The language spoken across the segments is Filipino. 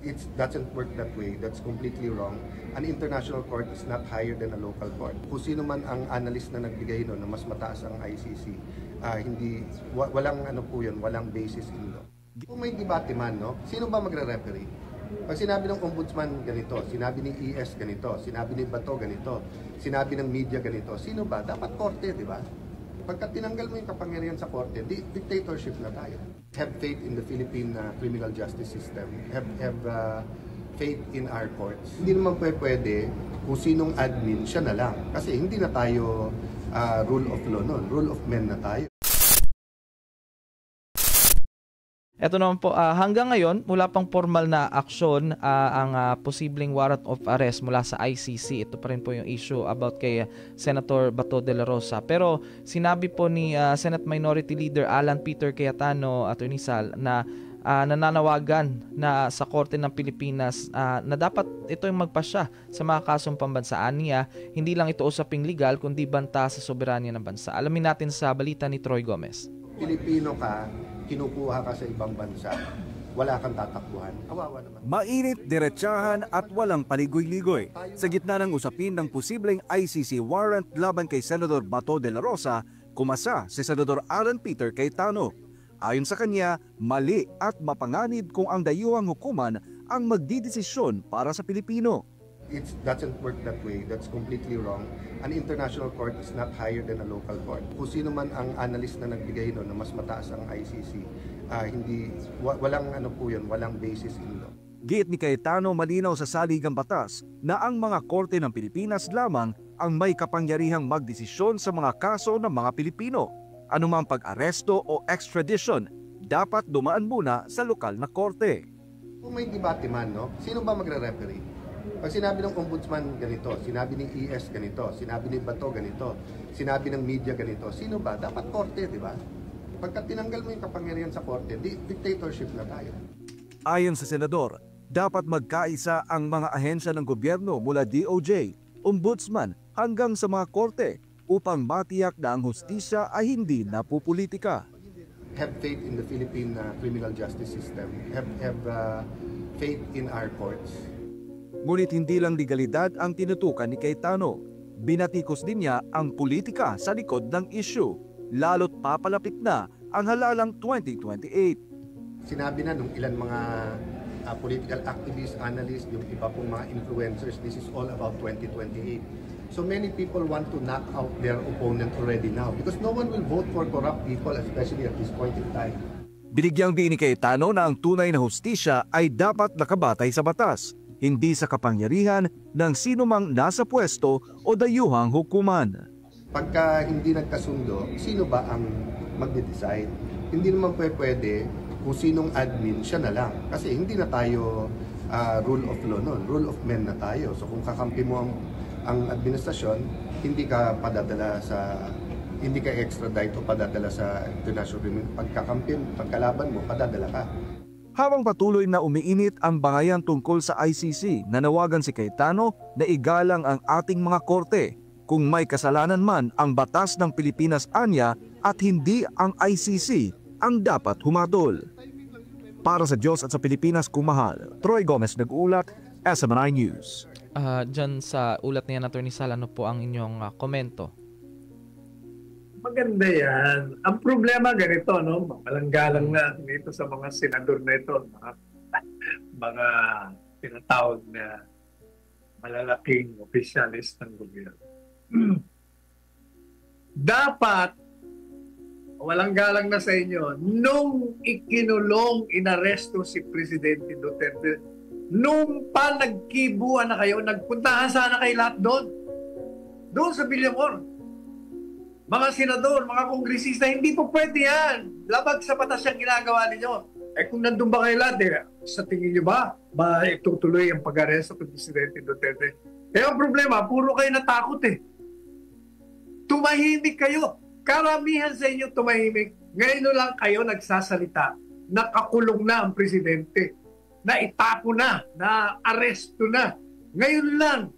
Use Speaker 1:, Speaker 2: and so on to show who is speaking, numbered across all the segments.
Speaker 1: It doesn't work that way. That's completely wrong. An international court is not higher than a local court. Kung sino man ang analyst na nagbigay nun na mas mataas ang ICC, walang ano po yun, walang basis in law. Kung may debate man, no, sino ba magre-referee? Pag sinabi ng ombudsman ganito, sinabi ni ES ganito, sinabi ni Bato ganito, sinabi ng media ganito, sino ba? Dapat korte, di ba? Pagka tinanggal mo yung kapangyarihan sa korte, dictatorship na tayo. Have faith in the Philippine criminal justice system. Have faith in our courts. Hindi naman pwede kung sinong admin, siya na lang. Kasi hindi na tayo rule of law nun. Rule of men na tayo.
Speaker 2: Ito naman po, hanggang ngayon, wala pang formal na aksyon ang posibleng warrant of arrest mula sa ICC. Ito pa rin po yung issue about kay Senator Bato de la Rosa. Pero sinabi po ni Senate Minority Leader Alan Peter Cayetano, Attorney Sal, na nananawagan na sa Korte ng Pilipinas na dapat ito yung magpasya sa mga kasong pambansaan niya. Hindi lang ito usaping legal, kundi banta sa soberanya ng bansa. Alamin natin sa balita ni Troy Gomez.
Speaker 1: Pilipino ka, kinukuha ka sa ibang bansa, wala kang tatakbuhan. Kawawa naman.
Speaker 3: Mainit, diretsahan at walang paligoy-ligoy. Sa gitna ng usapin ng posibleng ICC warrant laban kay Senador Bato de la Rosa, kumasa si Senador Alan Peter Cayetano. Ayon sa kanya, mali at mapanganib kung ang dayuhang hukuman ang magdidesisyon para sa Pilipino.
Speaker 1: It doesn't work that way. That's completely wrong. An international court is not higher than a local court. Kung sino man ang analyst na nagbigay nun na mas mataas ang ICC, walang ano po yun, walang basis in law.
Speaker 3: Giit ni Cayetano, malinaw sa saligang batas na ang mga korte ng Pilipinas lamang ang may kapangyarihang magdesisyon sa mga kaso ng mga Pilipino. Anumang pag-aresto o extradition, dapat dumaan muna sa lokal na korte.
Speaker 1: Kung may debate man, no, sino ba magre-referee? Pag sinabi ng ombudsman ganito, sinabi ni ES ganito, sinabi ni Bato ganito, sinabi ng media ganito, sino ba? Dapat korte, di ba? Pagka tinanggal mo yung kapangyarihan sa korte, dictatorship na tayo.
Speaker 3: Ayon sa senador, dapat magkaisa ang mga ahensya ng gobyerno mula DOJ, ombudsman hanggang sa mga korte upang matiyak na ang hustisya ay hindi napupulitika.
Speaker 1: Have faith in the Philippine criminal justice system. Have faith in our courts.
Speaker 3: Ngunit hindi lang legalidad ang tinutukan ni Cayetano. Binatikos din niya ang politika sa likod ng issue, lalo't papalapit na ang halalang 2028.
Speaker 1: Sinabi na nung ilan mga political activists, analysts, yung iba pong mga influencers, this is all about 2028. So many people want to knock out their opponent already now because no one will vote for corrupt people, especially at this point in time.
Speaker 3: Binigyang din ni Cayetano na ang tunay na hustisya ay dapat nakabatay sa batas, hindi sa kapangyarihan ng sinumang nasa pwesto o dayuhang hukuman.
Speaker 1: Pagka hindi nagkasundo, sino ba ang magde-decide? Hindi naman pwede kung sinong admin, siya na lang. Kasi hindi na tayo rule of law nun, rule of men na tayo. So kung kakampi mo ang administrasyon, hindi ka extradite o padadala sa international criminal. Pagkalaban mo, padadala ka.
Speaker 3: Habang patuloy na umiinit ang bangayan tungkol sa ICC, nanawagan si Cayetano na igalang ang ating mga korte kung may kasalanan man ang batas ng Pilipinas anya at hindi ang ICC ang dapat humadol. Para sa Diyos at sa Pilipinas kumahal, Troy Gomez nag-uulat, SMNI News.
Speaker 2: Diyan sa ulat niya, Attorney Sal, ano po ang inyong komento?
Speaker 4: Maganda yan. Ang problema ganito, no? Malanggalang na dito sa mga senador na ito, mga tinatawag na malalaking opisyalis ng gobyerno. Dapat, walang galang na sa inyo, nung ikinulong, inaresto si Presidente Duterte, nung pa nagkibuan na kayo, nagpuntahan sana kayo lahat doon. Doon sa Villamor. Mga senador, mga kongresista, hindi po pwede yan. Labag sa batas yung ginagawa ninyo. Eh kung nandun ba kayo lahat, sa tingin nyo ba itutuloy ang pag-aresto ng Presidente Duterte? Eh ang problema, puro kayo natakot eh. Tumahimik kayo. Karamihan sa inyo tumahimik. Ngayon lang kayo nagsasalita. Nakakulong na ang Presidente. Naitapo na, na-aresto na. Ngayon lang.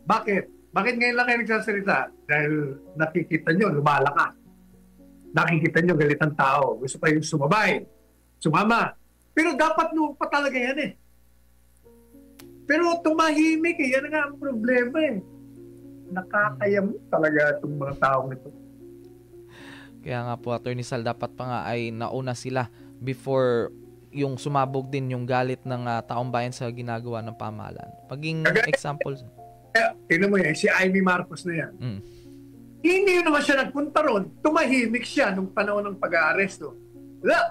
Speaker 4: Bakit? Bakit ngayon lang kayo nagsasalita? Dahil nakikita nyo, lumalakas. Nakikita nyo, galit ang tao. Gusto kayong sumabay, sumama. Pero dapat noon pa talaga yan eh. Pero tumahimik eh. Yan nga ang problema eh. Nakakayam talaga itong mga taong ito.
Speaker 2: Kaya nga po, Attorney Sal, dapat pa nga ay nauna sila before yung sumabog din yung galit ng taong bayan sa ginagawa ng pamahalaan. Paging example.
Speaker 4: Tingnan mo yan, si Amy Marcos na yan. Hindi naman siya nagpunta ron. Tumahimik siya nung panahon ng pag-aaresto.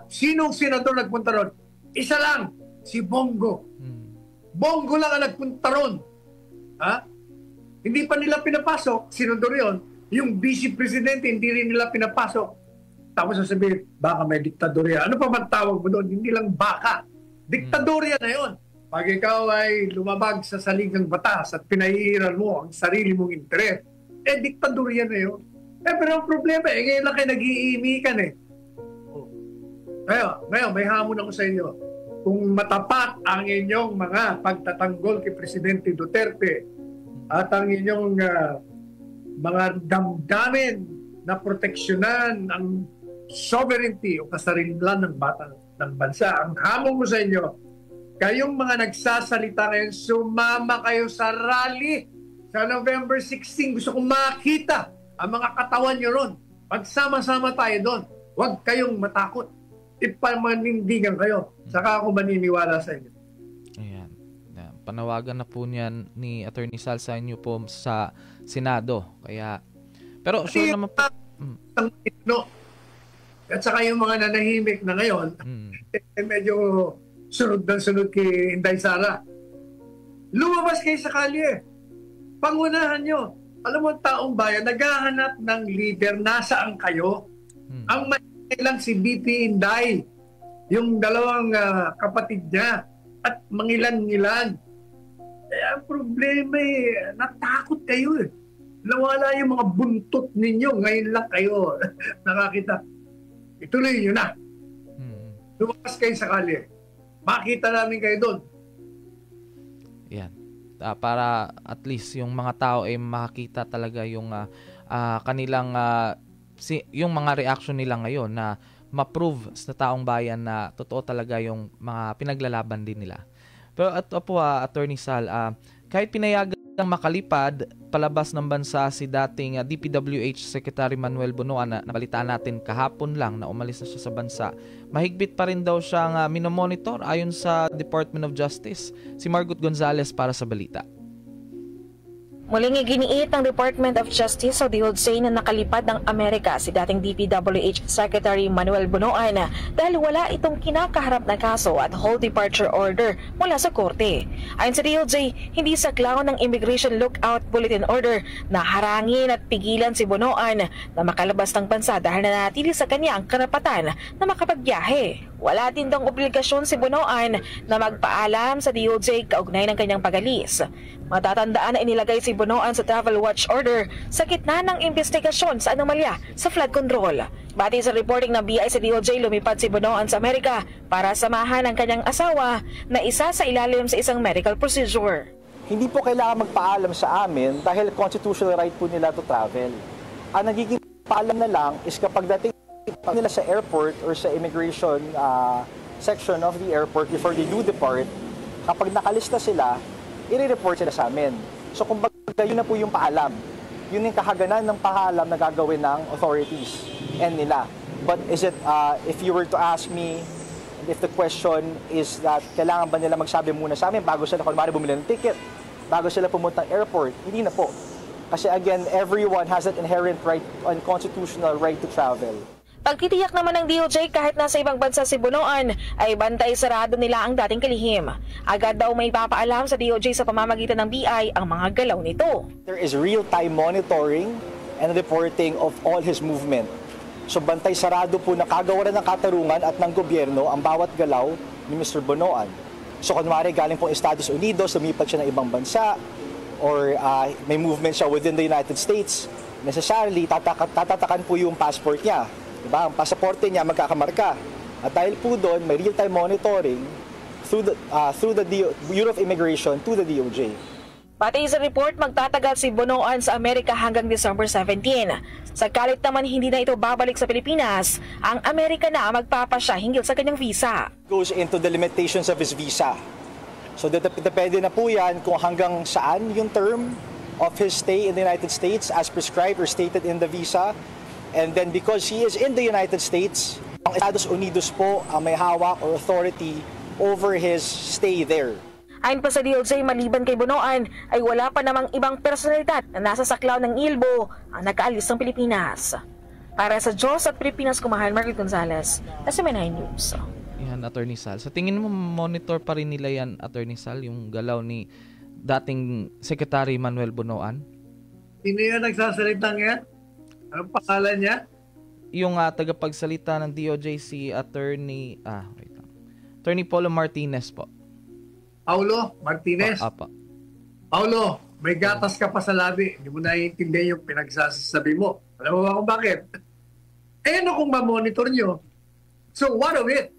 Speaker 4: Sinong senador nagpunta ron? Isa lang, si Bongo. Bongo lang ang nagpunta ron. Ha? Hindi pa nila pinapasok, senador yon. Yung vice presidente, hindi rin nila pinapasok. Tapos sasabihin, baka may diktadorya. Ano pa man tawag mo doon? Hindi lang baka. Diktadorya na yon. Pag ikaw ay lumabag sa saligang batas at pinahihiran mo ang sarili mong interes, diktadorya na yun. Pero ang problema, ngayon lang kayo nag-iimikan eh. Ngayon, may hamon ako sa inyo. Kung matapat ang inyong mga pagtatanggol kay Presidente Duterte at ang inyong mga damdamin na proteksyonan ang sovereignty o kasarilan ng bansa, ang hamon mo sa inyo, kayong mga nagsasalita ngayon, sumama kayo sa rally sa November 16. Gusto kong makita ang mga katawan nyo ron. Pagsama-sama tayo doon. Huwag kayong matakot. Ipamanindigan kayo. Saka ako maniniwala sa inyo.
Speaker 2: Ayan. Panawagan na po niyan ni Attorney Sal sa inyo po sa Senado. Kaya, pero sure naman po.
Speaker 4: At saka yung mga nanahimik na ngayon, medyo sunod na sunod kay Inday Sara. Lumabas kayo sa kalye. Pangunahan nyo. Alam mo, taong bayan, naghahanap ng leader. Nasaan kayo? Ang lang si BP Inday, yung dalawang kapatid niya, at mangilan-ngilan. Ang problema natakot kayo eh. Nawala yung mga buntot ninyo. Ngayon lang kayo nakakita. Ituloy nyo na. Lumabas kayo sa kalye. Makita namin kayo doon.
Speaker 2: Yan. Para at least yung mga tao ay makakita talaga yung kanilang yung mga reaction nila ngayon na ma-prove sa taong bayan na totoo talaga yung mga pinaglalaban din nila. Pero ito po, Attorney Sal, kahit pinayagang makalipad palabas ng bansa si dating DPWH Secretary Manuel Bunoan na nabalitaan natin kahapon lang na umalis na siya sa bansa, mahigpit pa rin daw siyang minomonitor ayon sa Department of Justice. Si Margot Gonzales para sa balita.
Speaker 5: Muling iginiit ng Department of Justice o DOJ na nakalipad ng Amerika si dating DPWH Secretary Manuel Bunoan dahil wala itong kinakaharap na kaso at whole departure order mula sa korte. Ayon sa DOJ, hindi saklaw ng Immigration Lookout Bulletin Order na harangin at pigilan si Bunoan na makalabas ng bansa dahil nanatili sa kanya ang karapatan na makapagbiyahe. Wala din daw obligasyon si Bunoan na magpaalam sa DOJ kaugnay ng kanyang pag-alis. Matatandaan na inilagay si Bunoan sa Travel Watch Order sa gitna ng investigasyon sa anomalya sa flood control. Batay sa reporting ng BI sa DOJ, lumipad si Bunoan sa Amerika para samahan ang kanyang asawa na isa sa ilalim sa isang medical procedure.
Speaker 6: Hindi po kailangan magpaalam sa amin dahil constitutional right po nila to travel. Ang nagiging paalam na lang is kapag dating nila sa airport or sa immigration section of the airport before they do depart, kapag nakalista sila, i-report sila sa amin. So kumbaga yun na po yung paalam. Yun yung kahaganan ng paalam na gagawin ng authorities and nila. But is it, if you were to ask me, if the question is that kailangan ba nila magsabi muna sa amin bago sila kunwari bumili ng ticket, bago sila pumunta ng airport, hindi na po. Kasi again, everyone has that inherent right and constitutional right to travel.
Speaker 5: Pagtitiyak naman ng DOJ kahit nasa ibang bansa si Bunoan ay bantay sarado nila ang dating kalihim. Agad daw may papaalam sa DOJ sa pamamagitan ng BI ang mga galaw nito.
Speaker 6: There is real-time monitoring and reporting of all his movement. So bantay sarado po na kagawaran ng katarungan at ng gobyerno ang bawat galaw ni Mr. Bunoan. So kunwari galing po Estados Unidos, lumipat siya ng ibang bansa, or may movement siya within the United States, necessarily tatatakan po yung passport niya. Diba? Ang pasaporte niya magkakamarka. At dahil po doon, may real-time monitoring through the Bureau of Immigration to the DOJ.
Speaker 5: Pati sa report, magtatagal si Bunoan sa Amerika hanggang December 17. Sakalit naman hindi na ito babalik sa Pilipinas, ang Amerika na magpapasya hinggil sa kanyang visa.
Speaker 6: Goes into the limitations of his visa. So depende na po yan kung hanggang saan yung term of his stay in the United States as prescribed or stated in the visa. And then because he is in the United States, ang Estados Unidos po ang may hawak or authority over his stay there.
Speaker 5: Ayon pa sa DOJ, maliban kay Bunoan, ay wala pa namang ibang personalidad na nasa saklaw ng ILBO ang nakaalis ng Pilipinas. Para sa Diyos at Pilipinas, kumahan Margaret Gonzalez, SMNI News.
Speaker 2: Yan, Attorney Sal. Sa tingin mo, monitor pa rin nila yan, Attorney Sal, yung galaw ni dating Secretary Manuel Bunoan?
Speaker 4: Sino yan nagsasalitang yan? Anong pangalan niya?
Speaker 2: Yung tagapagsalita ng DOJ si Attorney Paulo Martinez po.
Speaker 4: Paulo Martinez?
Speaker 2: Apa.
Speaker 4: Paulo, may gatas ka pa sa labi. Hindi mo naiintindihan yung pinagsasabi mo. Alam mo ba kung bakit? Ano kung ma-monitor nyo? So what of it?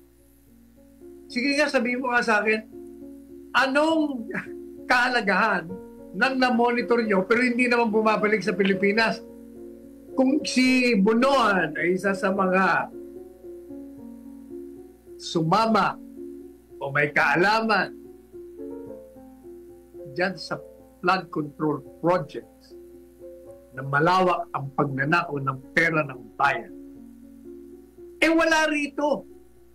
Speaker 4: Sige nga, sabihin mo nga sa akin, anong kahalagahan ng na-monitor nyo pero hindi naman bumabalik sa Pilipinas? Kung si Bunoan ay isa sa mga sumama o may kaalaman dyan sa flood control projects na malawak ang pagnanakaw ng pera ng bayan, wala rito.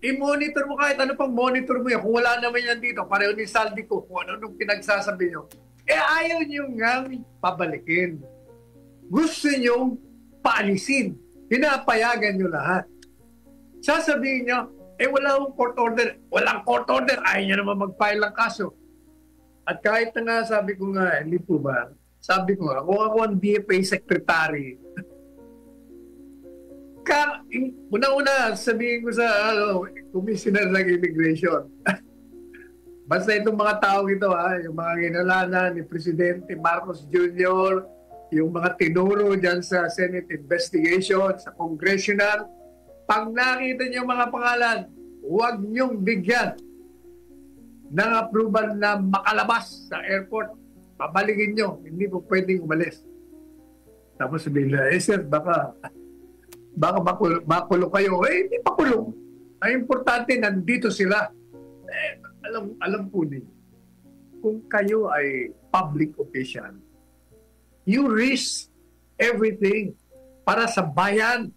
Speaker 4: I-monitor mo kahit ano pang monitor mo yan. Kung wala naman yan dito, pareho ni Saldi ko, kung ano nung pinagsasabi nyo, ayaw nyo nga pabalikin. Gusto nyo paalisin. Pinapayagan nyo lahat. Sasabihin nyo, wala akong court order. Walang court order. Ayaw nyo naman mag-file ng kaso. At kahit na nga, sabi ko nga, hindi po ba, sabi ko nga, kung ako ang DFA secretary, una-una, sabihin ko sa Commissioner ng Immigration, basta itong mga tao ito, yung mga ginalanan ni Presidente Marcos Jr., yung mga tinuro dyan sa Senate investigation, sa Congressional, pag nakita niyo mga pangalan, huwag niyong bigyan ng approval na makalabas sa airport. Pabalikin nyo, hindi po pwedeng umalis. Tapos sabihin na, sir, baka makulong kayo. Hindi makulong. Ang importante, nandito sila. Alam po ninyo, kung kayo ay public official, you risk everything para sa bayan.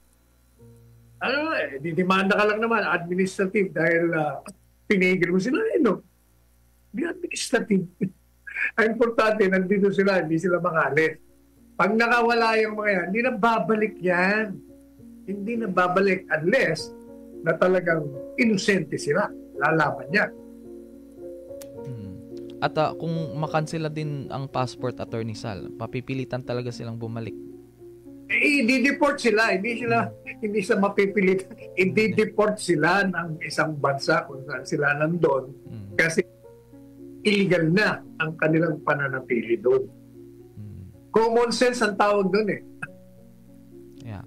Speaker 4: Didemanda ka lang naman, administrative, dahil pinigil mo sila, Di administrative. Ang importante, nandito sila, hindi sila makalis. Pag nakawala yung mga yan, hindi na babalik yan. Hindi na babalik unless na talagang inosente sila. Lalaban yan.
Speaker 2: At kung makansela din ang passport, Attorney Sal, papipilitan talaga silang bumalik.
Speaker 4: I-deport sila. Hindi sila mapipilitan. I-deport sila ng isang bansa kung saan sila nandun. Kasi illegal na ang kanilang pananatili doon. Common sense ang tawag doon .
Speaker 2: Yeah.